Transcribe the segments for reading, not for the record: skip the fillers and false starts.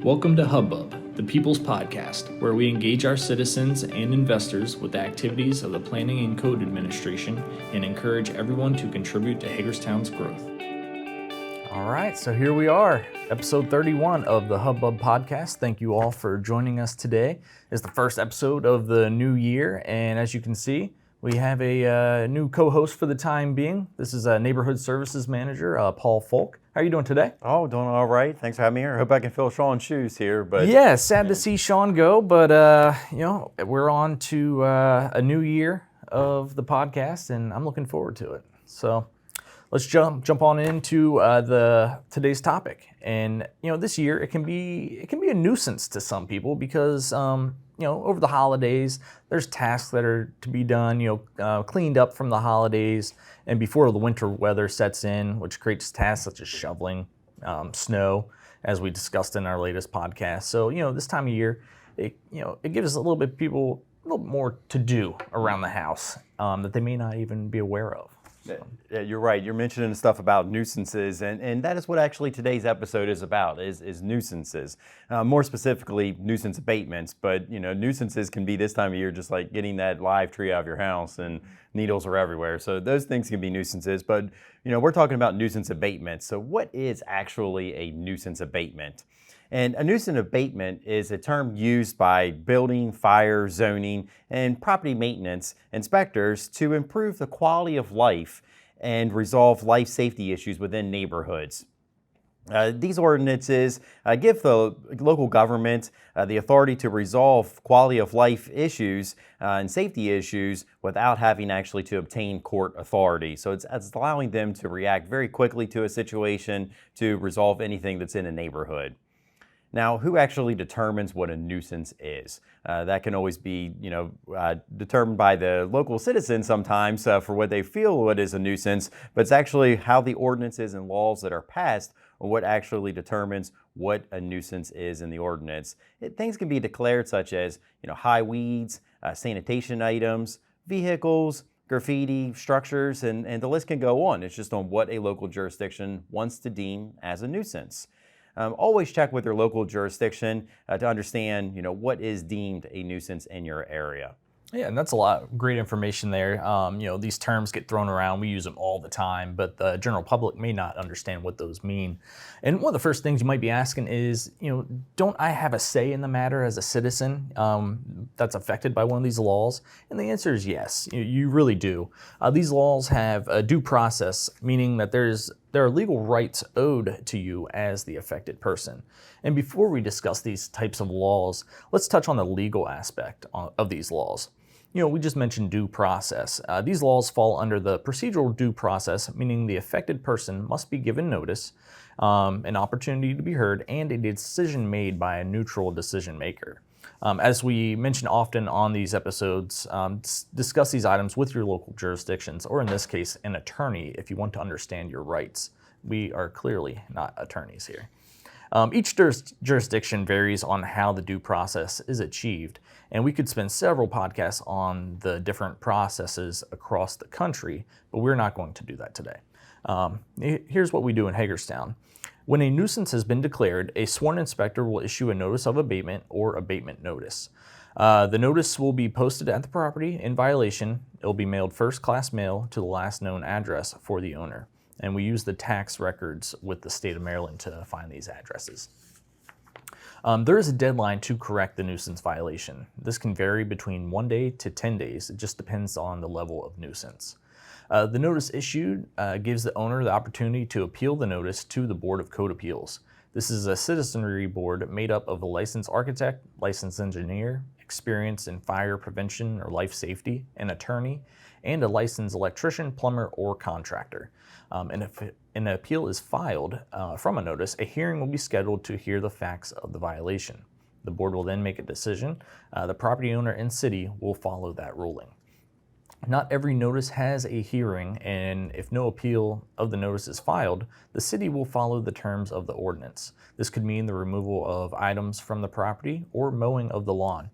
Welcome to Hub-Bub, the People's Podcast, where we engage our citizens and investors with the activities of the Planning and Code Administration and encourage everyone to contribute to Hagerstown's growth. All right, so here we are, episode 31 of the Hub-Bub Podcast. Thank you all for joining us today. It's the first episode of the new year, and as you can see, we have a new co-host for the time being. This is Neighborhood Services Manager, Paul Folk. How are you doing today? Oh, doing all right. Thanks for having me here. I hope I can fill Sean's shoes here. But yeah, sad to see Sean go, but we're on to a new year of the podcast, and I'm looking forward to it. So let's jump on into today's topic. And this year it can be a nuisance to some people because over the holidays there's tasks that are to be done, cleaned up from the holidays and before the winter weather sets in, which creates tasks such as shoveling snow, as we discussed in our latest podcast. So this time of year, it gives a little bit more to do around the house that they may not even be aware of. Yeah, you're right. You're mentioning stuff about nuisances, and that is what actually today's episode is about, is nuisances. More specifically, nuisance abatements, but nuisances can be this time of year just like getting that live tree out of your house and needles are everywhere. So those things can be nuisances, but we're talking about nuisance abatements. So what is actually a nuisance abatement? And a nuisance abatement is a term used by building, fire, zoning, and property maintenance inspectors to improve the quality of life and resolve life safety issues within neighborhoods. These ordinances give the local government the authority to resolve quality of life issues and safety issues without having actually to obtain court authority. So it's allowing them to react very quickly to a situation to resolve anything that's in a neighborhood. Now, who actually determines what a nuisance is? That can always be, determined by the local citizens sometimes for what they feel what is a nuisance, but it's actually how the ordinances and laws that are passed or what actually determines what a nuisance is in the ordinance. Things can be declared such as, high weeds, sanitation items, vehicles, graffiti, structures, and the list can go on. It's just on what a local jurisdiction wants to deem as a nuisance. Always check with your local jurisdiction to understand, what is deemed a nuisance in your area. Yeah, and that's a lot of great information there. These terms get thrown around. We use them all the time, but the general public may not understand what those mean. And one of the first things you might be asking is, don't I have a say in the matter as a citizen that's affected by one of these laws? And the answer is yes, you really do. These laws have a due process, meaning that there are legal rights owed to you as the affected person. And before we discuss these types of laws, let's touch on the legal aspect of these laws. We just mentioned due process. These laws fall under the procedural due process, meaning the affected person must be given notice, an opportunity to be heard, and a decision made by a neutral decision maker. As we mention often on these episodes, discuss these items with your local jurisdictions, or in this case, an attorney, if you want to understand your rights. We are clearly not attorneys here. Each jurisdiction varies on how the due process is achieved, and we could spend several podcasts on the different processes across the country, but we're not going to do that today. Here's what we do in Hagerstown. When a nuisance has been declared, a sworn inspector will issue a notice of abatement or abatement notice. The notice will be posted at the property in violation. It will be mailed first-class mail to the last known address for the owner. And we use the tax records with the state of Maryland to find these addresses. There is a deadline to correct the nuisance violation. This can vary between 1 day to 10 days. It just depends on the level of nuisance. The notice issued gives the owner the opportunity to appeal the notice to the Board of Code Appeals. This is a citizenry board made up of a licensed architect, licensed engineer, experienced in fire prevention or life safety, an attorney, and a licensed electrician, plumber, or contractor. And if an appeal is filed from a notice, a hearing will be scheduled to hear the facts of the violation. The board will then make a decision. The property owner and city will follow that ruling. Not every notice has a hearing, and if no appeal of the notice is filed, the city will follow the terms of the ordinance. This could mean the removal of items from the property or mowing of the lawn.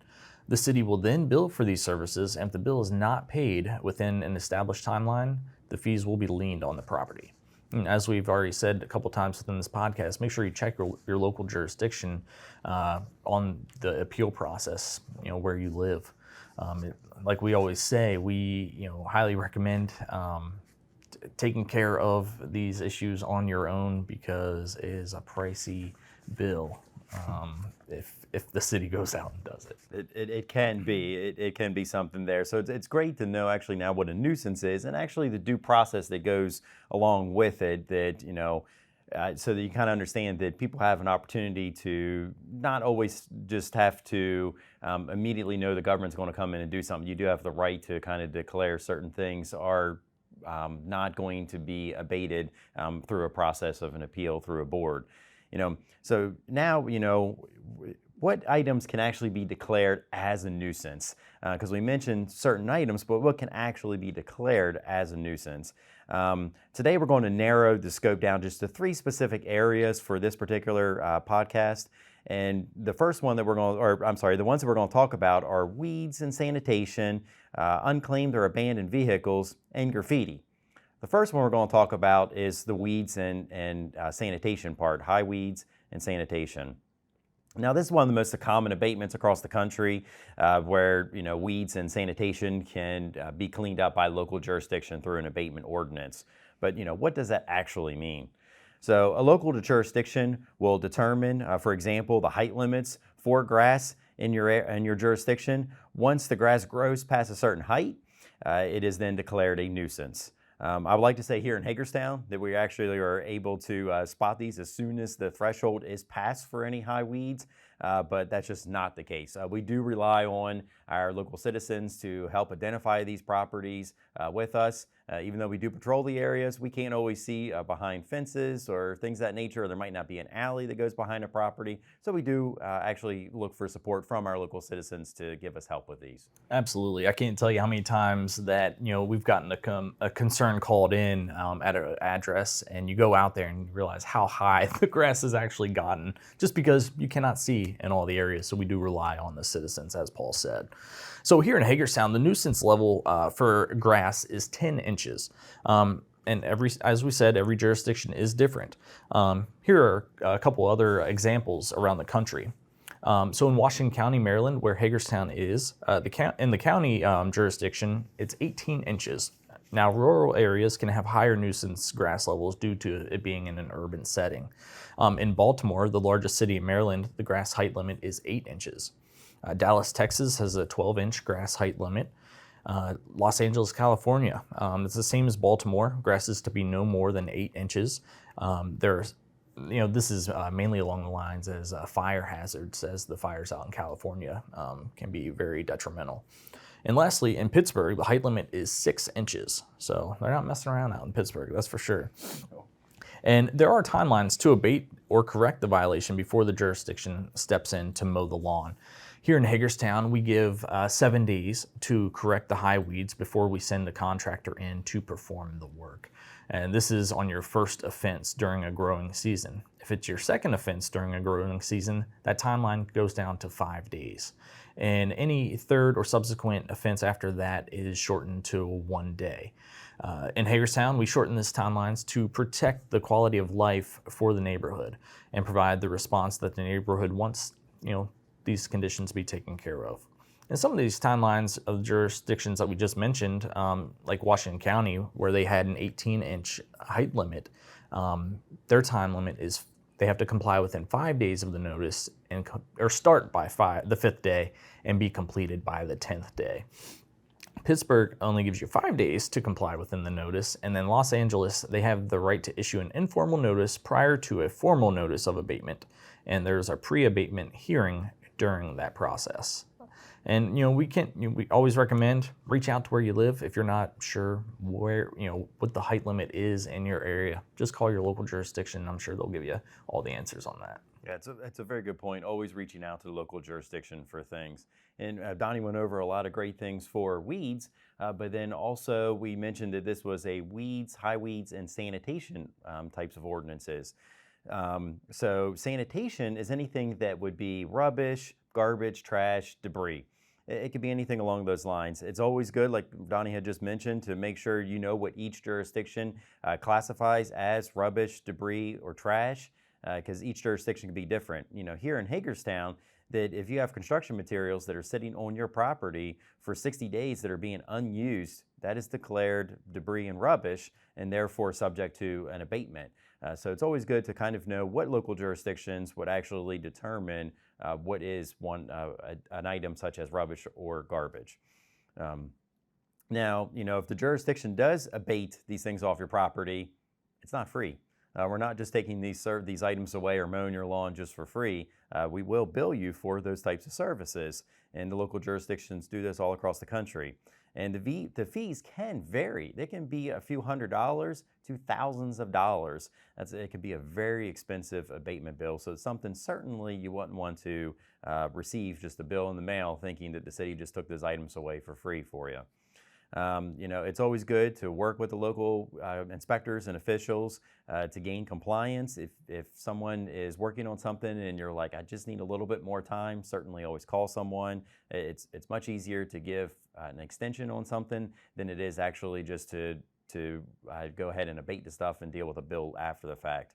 The city will then bill for these services, and if the bill is not paid within an established timeline, the fees will be liened on the property. And as we've already said a couple times within this podcast, make sure you check your local jurisdiction on the appeal process, where you live. Like we always say, we highly recommend taking care of these issues on your own, because it is a pricey bill if the city goes out and does it. It can be. It can be something there. So it's great to know actually now what a nuisance is, and actually the due process that goes along with it, that, so that you kind of understand that people have an opportunity to not always just have to immediately know the government's going to come in and do something. You do have the right to kind of declare certain things are not going to be abated through a process of an appeal through a board. So now, what items can actually be declared as a nuisance? Because we mentioned certain items, but what can actually be declared as a nuisance? Today we're going to narrow the scope down just to 3 specific areas for this particular podcast. And the first one that the ones that we're going to talk about are weeds and sanitation, unclaimed or abandoned vehicles, and graffiti. The first one we're going to talk about is the weeds and sanitation part, high weeds and sanitation. Now, this is one of the most common abatements across the country, where weeds and sanitation can be cleaned up by local jurisdiction through an abatement ordinance. But what does that actually mean? So a local jurisdiction will determine, for example, the height limits for grass in your jurisdiction. Once the grass grows past a certain height, it is then declared a nuisance. I would like to say here in Hagerstown that we actually are able to spot these as soon as the threshold is passed for any high weeds, but that's just not the case. We do rely on our local citizens to help identify these properties with us. Even though we do patrol the areas, we can't always see behind fences or things of that nature. There might not be an alley that goes behind a property. So we do actually look for support from our local citizens to give us help with these. Absolutely. I can't tell you how many times that we've gotten a concern called in at an address, and you go out there and you realize how high the grass has actually gotten, just because you cannot see in all the areas. So we do rely on the citizens, as Paul said. So here in Hagerstown, the nuisance level for grass is 10 inches. And as we said, every jurisdiction is different. Here are a couple other examples around the country. So in Washington County, Maryland, where Hagerstown is, in the county jurisdiction, it's 18 inches. Now, rural areas can have higher nuisance grass levels due to it being in an urban setting. In Baltimore, the largest city in Maryland, the grass height limit is 8 inches. Dallas, Texas has a 12-inch grass height limit. Los Angeles, California, it's the same as Baltimore. Grass is to be no more than 8 inches. This is mainly along the lines as fire hazards, as the fires out in California can be very detrimental. And lastly, in Pittsburgh, the height limit is 6 inches. So they're not messing around out in Pittsburgh, that's for sure. And there are timelines to abate or correct the violation before the jurisdiction steps in to mow the lawn. Here in Hagerstown, we give 7 days to correct the high weeds before we send the contractor in to perform the work. And this is on your first offense during a growing season. If it's your second offense during a growing season, that timeline goes down to 5 days. And any third or subsequent offense after that is shortened to 1 day. In Hagerstown, we shorten these timelines to protect the quality of life for the neighborhood and provide the response that the neighborhood wants, these conditions be taken care of. And some of these timelines of jurisdictions that we just mentioned, like Washington County, where they had an 18-inch height limit, their time limit is they have to comply within 5 days of the notice or start by the 5th day and be completed by the 10th day. Pittsburgh only gives you 5 days to comply within the notice, and then Los Angeles, they have the right to issue an informal notice prior to a formal notice of abatement, and there's a pre-abatement hearing during that process. And we always recommend reach out to where you live. If you're not sure where what the height limit is in your area, just call your local jurisdiction. I'm sure they'll give you all the answers on that. Yeah, it's a very good point. Always reaching out to the local jurisdiction for things. And Donnie went over a lot of great things for weeds, but then also we mentioned that this was a high weeds and sanitation types of ordinances. So sanitation is anything that would be rubbish, garbage, trash, debris. It could be anything along those lines. It's always good, like Donnie had just mentioned, to make sure you know what each jurisdiction classifies as rubbish, debris, or trash, because each jurisdiction can be different. Here in Hagerstown, that if you have construction materials that are sitting on your property for 60 days that are being unused, that is declared debris and rubbish and therefore subject to an abatement. So it's always good to kind of know what local jurisdictions would actually determine what is an item such as rubbish or garbage. Now, if the jurisdiction does abate these things off your property, it's not free. We're not just taking these items away or mowing your lawn just for free. We will bill you for those types of services, and the local jurisdictions do this all across the country. And the fees can vary. They can be a few $100s to thousands of dollars. It could be a very expensive abatement bill. So it's something certainly you wouldn't want to receive just a bill in the mail thinking that the city just took those items away for free for you. It's always good to work with the local inspectors and officials to gain compliance. If someone is working on something and you're like, I just need a little bit more time, certainly always call someone. It's much easier to give an extension on something than it is actually just to go ahead and abate the stuff and deal with a bill after the fact.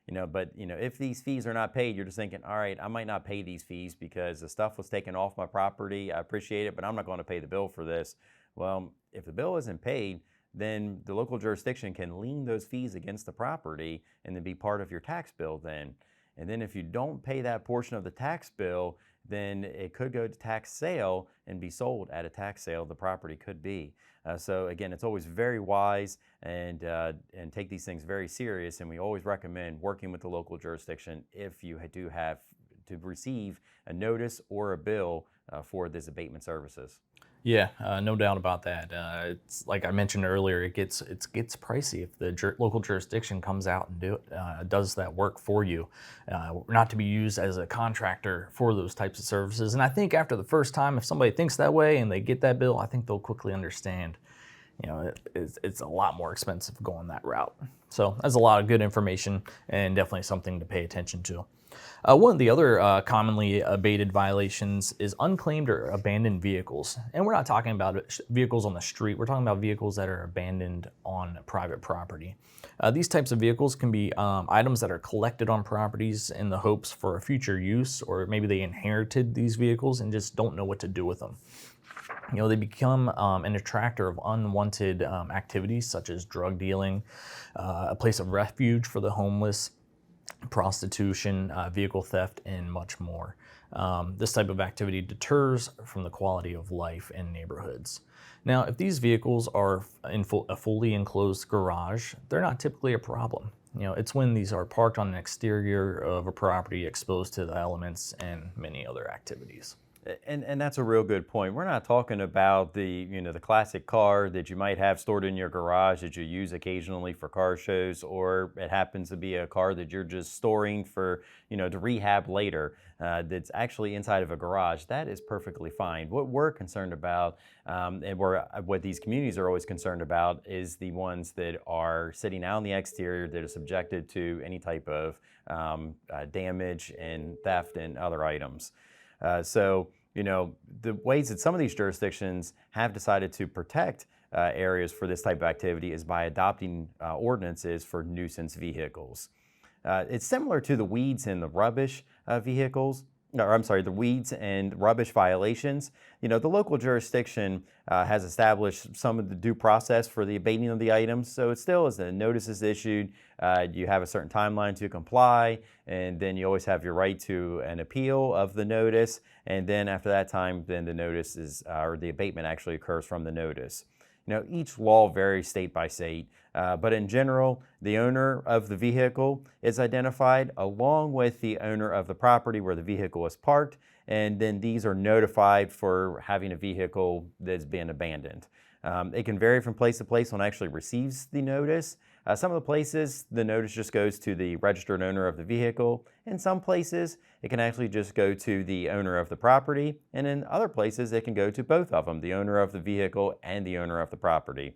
But if these fees are not paid, you're just thinking, all right, I might not pay these fees because the stuff was taken off my property. I appreciate it, but I'm not going to pay the bill for this. Well, if the bill isn't paid, then the local jurisdiction can lien those fees against the property and then be part of your tax bill then. And then if you don't pay that portion of the tax bill, then it could go to tax sale and be sold at a tax sale, the property could be. So again, it's always very wise and take these things very serious, and we always recommend working with the local jurisdiction if you do have to receive a notice or a bill for this abatement services. Yeah, no doubt about that. It's like I mentioned earlier, it gets pricey if the local jurisdiction comes out and does that work for you. Not to be used as a contractor for those types of services. And I think after the first time, if somebody thinks that way and they get that bill, I think they'll quickly understand. It's a lot more expensive going that route. So that's a lot of good information and definitely something to pay attention to. One of the other commonly abated violations is unclaimed or abandoned vehicles. And we're not talking about vehicles on the street, we're talking about vehicles that are abandoned on private property. These types of vehicles can be items that are collected on properties in the hopes for a future use, or maybe they inherited these vehicles and just don't know what to do with them. They become an attractor of unwanted activities such as drug dealing, a place of refuge for the homeless, prostitution, vehicle theft, and much more. This type of activity deters from the quality of life in neighborhoods. Now, if these vehicles are in a fully enclosed garage, they're not typically a problem. It's when these are parked on an exterior of a property exposed to the elements and many other activities. And that's a real good point. We're not talking about the classic car that you might have stored in your garage that you use occasionally for car shows, or it happens to be a car that you're just storing for to rehab later. That's actually inside of a garage. That is perfectly fine. What we're concerned about, and what these communities are always concerned about, is the ones that are sitting out on the exterior that are subjected to any type of damage and theft and other items. So the ways that some of these jurisdictions have decided to protect areas for this type of activity is by adopting ordinances for nuisance vehicles. It's similar to the weeds and the rubbish the weeds and rubbish violations. The local jurisdiction has established some of the due process for the abating of the items. So it still, as the notice is issued, you have a certain timeline to comply, and then you always have your right to an appeal of the notice. And then after that time, then the notice or the abatement actually occurs from the notice. Each law varies state by state, but in general, the owner of the vehicle is identified along with the owner of the property where the vehicle is parked, and then these are notified for having a vehicle that's been abandoned. It can vary from place to place on actually receives the notice. Some of the places, the notice just goes to the registered owner of the vehicle. In some places, it can actually just go to the owner of the property. And in other places, it can go to both of them, the owner of the vehicle and the owner of the property.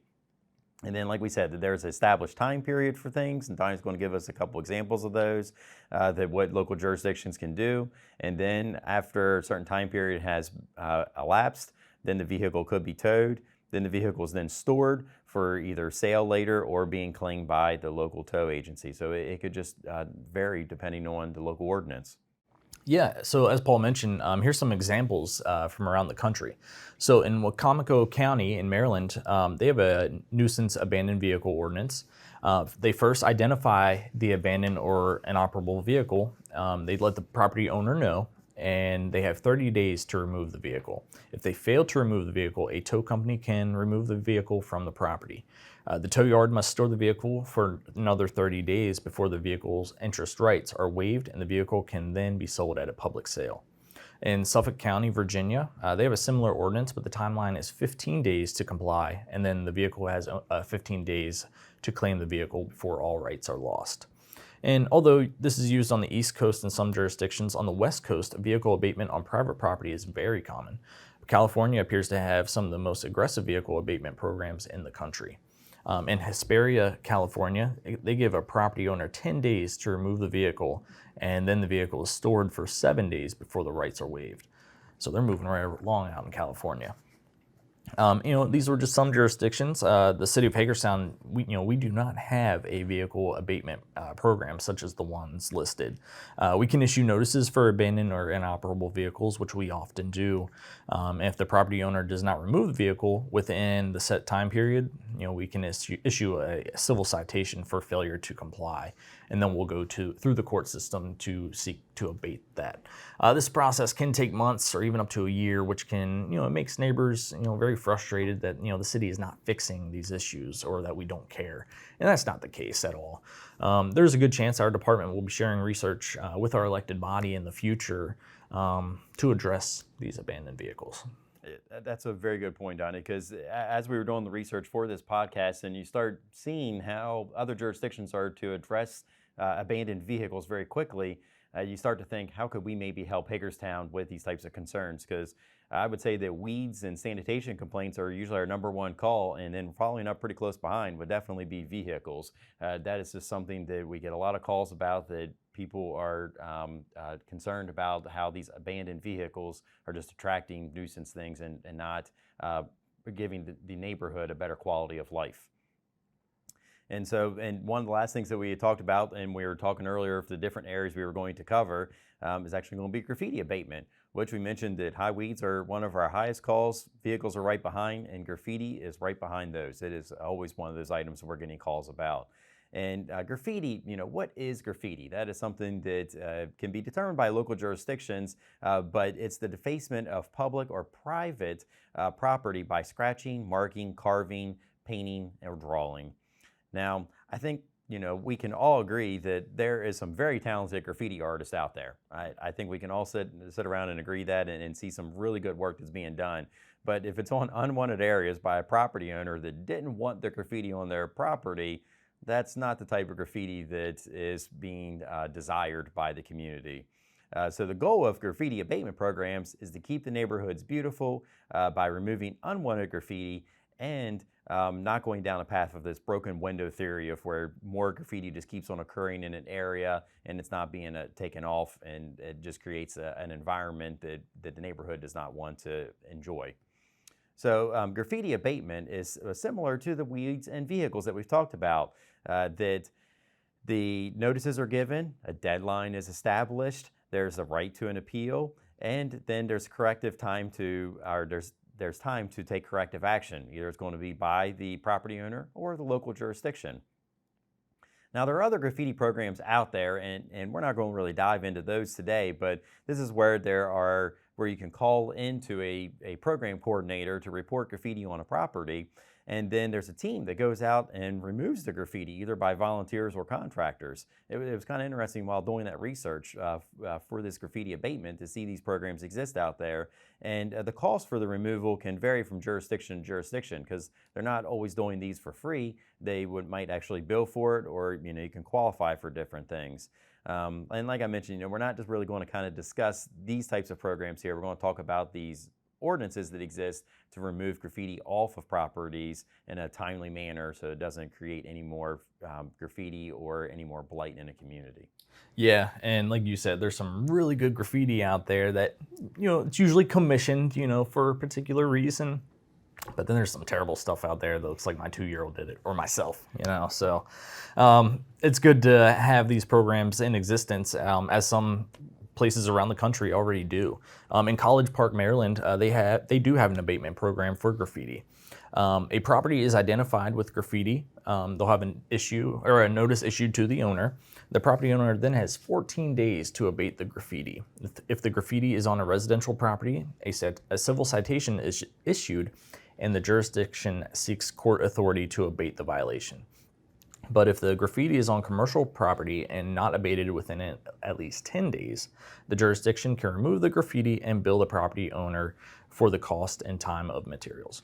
And then, like we said, that there's an established time period for things, and Donnie's going to give us a couple examples of those, that what local jurisdictions can do. And then after a certain time period has elapsed, then the vehicle could be towed. Then the vehicle is then stored for either sale later or being claimed by the local tow agency. So it could just vary depending on the local ordinance. Yeah, so as Paul mentioned, here's some examples from around the country. So in Wacomico County in Maryland, they have a nuisance abandoned vehicle ordinance. They first identify the abandoned or inoperable vehicle. They let the property owner know, and they have 30 days to remove the vehicle. If they fail to remove the vehicle, a tow company can remove the vehicle from the property. The tow yard must store the vehicle for another 30 days before the vehicle's interest rights are waived, and the vehicle can then be sold at a public sale. In Suffolk County, Virginia, they have a similar ordinance, but the timeline is 15 days to comply, and then the vehicle has 15 days to claim the vehicle before all rights are lost. And although this is used on the East Coast in some jurisdictions, on the West Coast, vehicle abatement on private property is very common. California appears to have some of the most aggressive vehicle abatement programs in the country. In Hesperia, California, they give a property owner 10 days to remove the vehicle, and then the vehicle is stored for 7 days before the rights are waived. So they're moving right along out in California. These were just some jurisdictions. The city of Hagerstown, we do not have a vehicle abatement program such as the ones listed. We can issue notices for abandoned or inoperable vehicles, which we often do. If the property owner does not remove the vehicle within the set time period, we can issue a civil citation for failure to comply, and then we'll go through the court system to seek to abate that. This process can take months or even up to a year, which can, it makes neighbors, very frustrated that, the city is not fixing these issues or that we don't care. And that's not the case at all. There's a good chance our department will be sharing research with our elected body in the future to address these abandoned vehicles. That's a very good point, Donnie, because as we were doing the research for this podcast and you start seeing how other jurisdictions are to address abandoned vehicles very quickly, you start to think, how could we maybe help Hagerstown with these types of concerns? Because I would say that weeds and sanitation complaints are usually our number one call, and then following up pretty close behind would definitely be vehicles. That is just something that we get a lot of calls about, that people are concerned about how these abandoned vehicles are just attracting nuisance things and not giving the neighborhood a better quality of life. And one of the last things that we had talked about, and we were talking earlier of the different areas we were going to cover, is actually going to be graffiti abatement, which we mentioned that high weeds are one of our highest calls. Vehicles are right behind, and graffiti is right behind those. It is always one of those items we're getting calls about. And graffiti, what is graffiti? That is something that can be determined by local jurisdictions, but it's the defacement of public or private property by scratching, marking, carving, painting, or drawing. Now, I think, we can all agree that there is some very talented graffiti artists out there. I think we can all sit around and agree that and see some really good work that's being done. But if it's on unwanted areas by a property owner that didn't want the graffiti on their property, that's not the type of graffiti that is being desired by the community. So the goal of graffiti abatement programs is to keep the neighborhoods beautiful by removing unwanted graffiti and not going down a path of this broken window theory of where more graffiti just keeps on occurring in an area and it's not being taken off, and it just creates an environment that the neighborhood does not want to enjoy. So graffiti abatement is similar to the weeds and vehicles that we've talked about, that the notices are given, a deadline is established, there's a right to an appeal, and then there's corrective time there's time to take corrective action. Either it's going to be by the property owner or the local jurisdiction. Now, there are other graffiti programs out there, and we're not going to really dive into those today, but this is where you can call into a program coordinator to report graffiti on a property, and then there's a team that goes out and removes the graffiti, either by volunteers or contractors. It was kind of interesting while doing that research for this graffiti abatement to see these programs exist out there. And the cost for the removal can vary from jurisdiction to jurisdiction, because they're not always doing these for free. They might actually bill for it, or you can qualify for different things. And like I mentioned, we're not just really going to kind of discuss these types of programs here. We're going to talk about these ordinances that exist to remove graffiti off of properties in a timely manner so it doesn't create any more graffiti or any more blight in a community. Yeah, and like you said, there's some really good graffiti out there that, it's usually commissioned, for a particular reason. But then there's some terrible stuff out there that looks like my 2-year-old did it, or myself, So it's good to have these programs in existence, as some places around the country already do. In College Park, Maryland, they do have an abatement program for graffiti. A property is identified with graffiti. They'll have an issue or a notice issued to the owner. The property owner then has 14 days to abate the graffiti. If the graffiti is on a residential property, a civil citation is issued, and the jurisdiction seeks court authority to abate the violation. But if the graffiti is on commercial property and not abated within at least 10 days, the jurisdiction can remove the graffiti and bill the property owner for the cost and time of materials.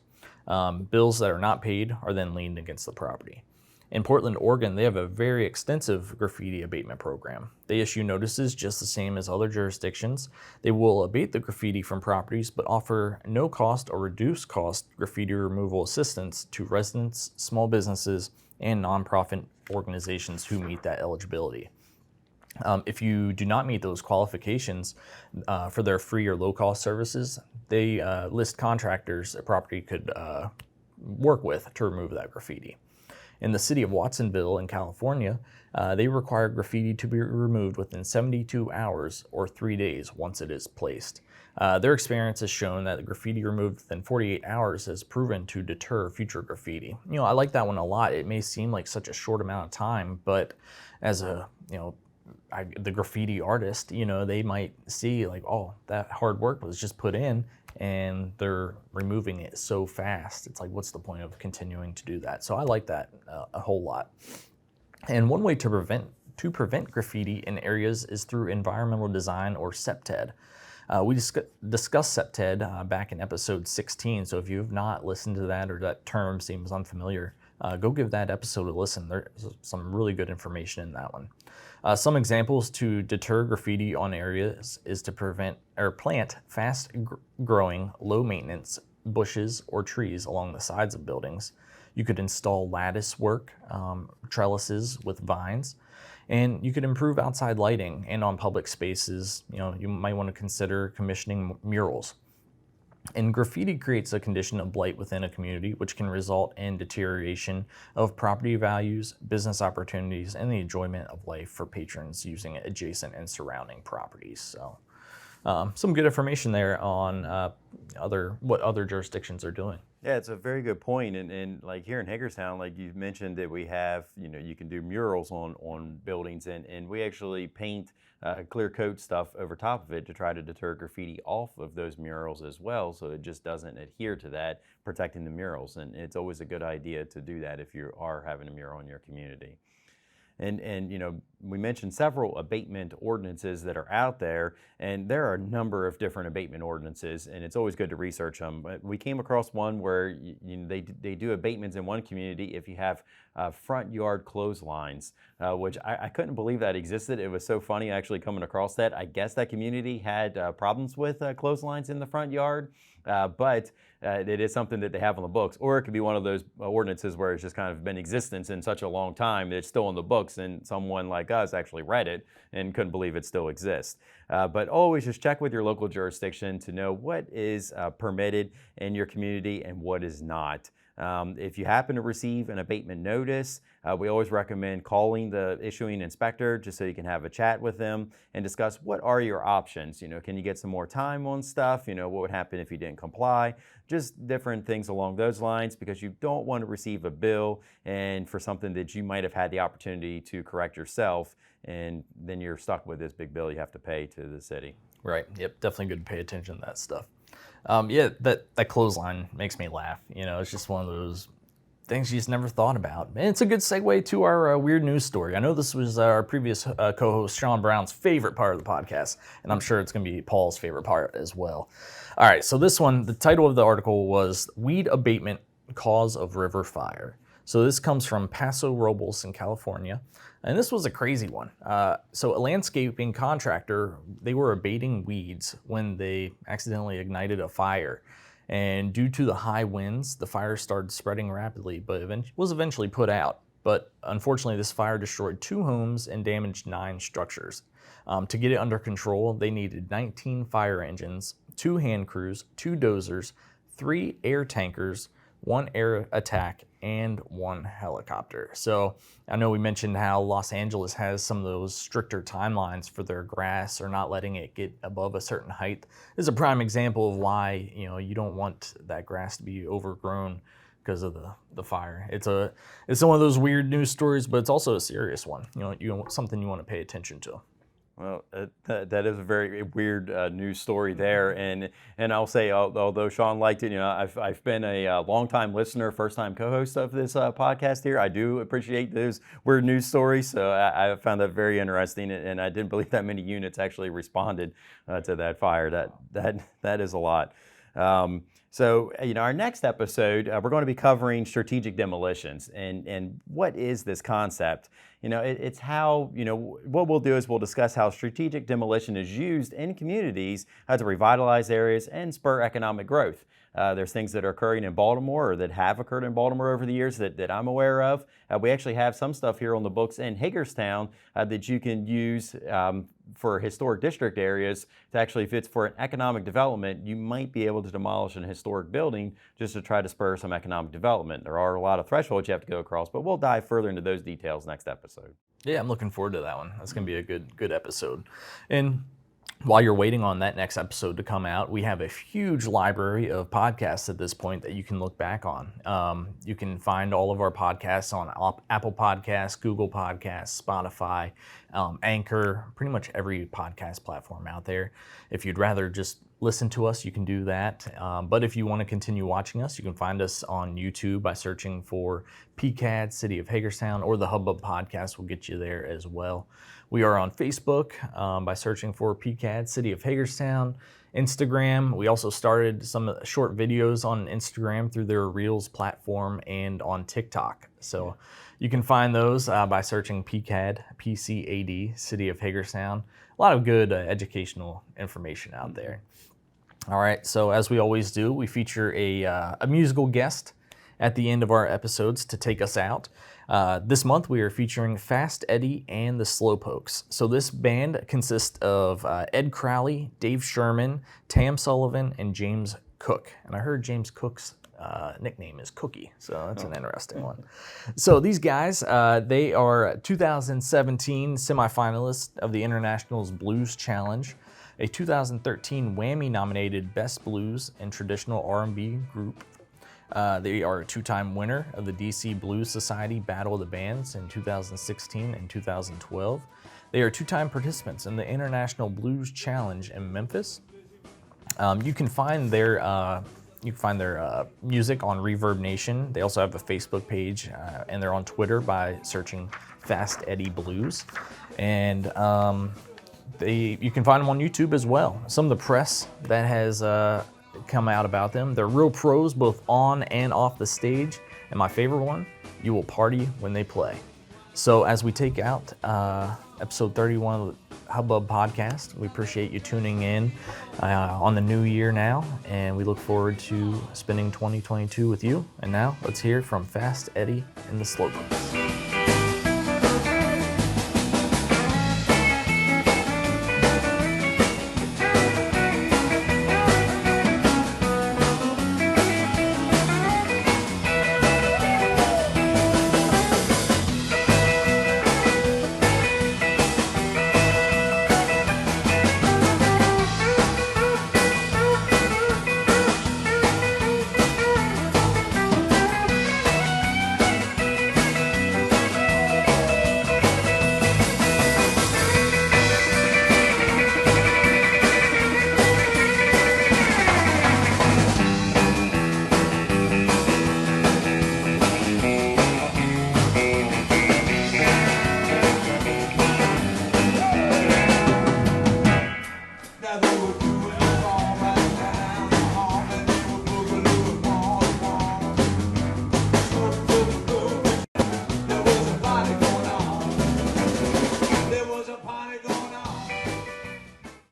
Bills that are not paid are then liened against the property. In Portland, Oregon, they have a very extensive graffiti abatement program. They issue notices just the same as other jurisdictions. They will abate the graffiti from properties, but offer no cost or reduced cost graffiti removal assistance to residents, small businesses, and nonprofit organizations who meet that eligibility. If you do not meet those qualifications for their free or low-cost services, they list contractors a property could work with to remove that graffiti. In the city of Watsonville in California, they require graffiti to be removed within 72 hours or 3 days once it is placed. Their experience has shown that the graffiti removed within 48 hours has proven to deter future graffiti. I like that one a lot. It may seem like such a short amount of time, but as the graffiti artist, they might see like, oh, that hard work was just put in and they're removing it so fast. It's like, what's the point of continuing to do that? So I like that a whole lot. And one way to prevent graffiti in areas is through environmental design, or CEPTED. We discussed CEPTED back in episode 16, so if you have not listened to that or that term seems unfamiliar, go give that episode a listen. There's some really good information in that one. Some examples to deter graffiti on areas is to plant fast-growing, low-maintenance bushes or trees along the sides of buildings. You could install lattice work, trellises with vines, and you could improve outside lighting. And on public spaces, you might want to consider commissioning murals. And graffiti creates a condition of blight within a community, which can result in deterioration of property values, business opportunities, and the enjoyment of life for patrons using adjacent and surrounding properties. So some good information there on what other jurisdictions are doing. Yeah, it's a very good point. And like here in Hagerstown, like you mentioned that we have, you can do murals on buildings, and we actually paint clear coat stuff over top of it to try to deter graffiti off of those murals as well, so it just doesn't adhere to that, protecting the murals. And it's always a good idea to do that if you are having a mural in your community. And we mentioned several abatement ordinances that are out there, and there are a number of different abatement ordinances, and it's always good to research them. But we came across one where they do abatements in one community if you have front yard clotheslines, which I couldn't believe that existed. It was so funny actually coming across that. I guess that community had problems with clotheslines in the front yard, but it is something that they have on the books. Or it could be one of those ordinances where it's just kind of been in existence in such a long time that it's still in the books, and someone like us actually read it and couldn't believe it still exists. But always just check with your local jurisdiction to know what is permitted in your community and what is not. If you happen to receive an abatement notice, we always recommend calling the issuing inspector just so you can have a chat with them and discuss what are your options. Can you get some more time on stuff? What would happen if you didn't comply? Just different things along those lines, because you don't want to receive a bill and for something that you might have had the opportunity to correct yourself, and then you're stuck with this big bill you have to pay to the city. Right. Yep. Definitely good to pay attention to that stuff. That clothesline makes me laugh. It's just one of those things you just never thought about. And it's a good segue to our weird news story. I know this was our previous co-host Sean Brown's favorite part of the podcast, and I'm sure it's going to be Paul's favorite part as well. All right, so this one, the title of the article was "Weed Abatement Cause of River Fire." So this comes from Paso Robles in California. And this was a crazy one. So a landscaping contractor, they were abating weeds when they accidentally ignited a fire. And due to the high winds, the fire started spreading rapidly, but was eventually put out. But unfortunately, this fire destroyed 2 homes and damaged 9 structures. To get it under control, they needed 19 fire engines, 2 hand crews, 2 dozers, 3 air tankers, 1 air attack, and 1 helicopter. So I know we mentioned how Los Angeles has some of those stricter timelines for their grass or not letting it get above a certain height. This is a prime example of why you don't want that grass to be overgrown because of the fire. It's one of those weird news stories, but it's also a serious one. Something you want to pay attention to. Well, that is a very weird news story there, and I'll say, although Sean liked it, I've been a longtime listener, first-time co-host of this podcast here. I do appreciate those weird news stories, so I found that very interesting, and I didn't believe that many units actually responded to that fire. That is a lot. So, our next episode, we're going to be covering strategic demolitions and what is this concept? It's how, what we'll do is we'll discuss how strategic demolition is used in communities to revitalize areas and spur economic growth. There's things that are occurring in Baltimore or that have occurred in Baltimore over the years that I'm aware of. We actually have some stuff here on the books in Hagerstown that you can use for historic district areas to actually, if it's for an economic development, you might be able to demolish an historic building just to try to spur some economic development. There are a lot of thresholds you have to go across, but we'll dive further into those details next episode. Yeah, I'm looking forward to that one. That's going to be a good episode. And while you're waiting on that next episode to come out, we have a huge library of podcasts at this point that you can look back on. You can find all of our podcasts on Apple Podcasts, Google Podcasts, Spotify, Anchor, pretty much every podcast platform out there. If you'd rather just listen to us, you can do that. But if you want to continue watching us, you can find us on YouTube by searching for PCAD, City of Hagerstown, or the Hub-Bub Podcast will get you there as well. We are on Facebook by searching for PCAD, City of Hagerstown. Instagram, we also started some short videos on Instagram through their Reels platform and on TikTok. So you can find those by searching PCAD, P-C-A-D, City of Hagerstown. A lot of good educational information out there. All right, so as we always do, we feature a musical guest at the end of our episodes to take us out. This month we are featuring Fast Eddie and the Slowpokes. So this band consists of Ed Crowley, Dave Sherman, Tam Sullivan, and James Cook. And I heard James Cook's nickname is Cookie, so that's an interesting one. So these guys, they are 2017 semifinalists of the International's Blues Challenge, a 2013 Whammy-nominated Best Blues and Traditional R&B Group. They are a 2-time winner of the DC Blues Society Battle of the Bands in 2016 and 2012. They are 2-time participants in the International Blues Challenge in Memphis. You can find their music on Reverb Nation. They also have a Facebook page, and they're on Twitter by searching Fast Eddie Blues. And you can find them on YouTube as well. Some of the press that has come out about them, they're real pros both on and off the stage. And my favorite one, you will party when they play. So as we take out episode 31 of the Hub-Bub Podcast, we appreciate you tuning in on the new year now, and we look forward to spending 2022 with you. And now let's hear from Fast Eddie and the Slowpokes.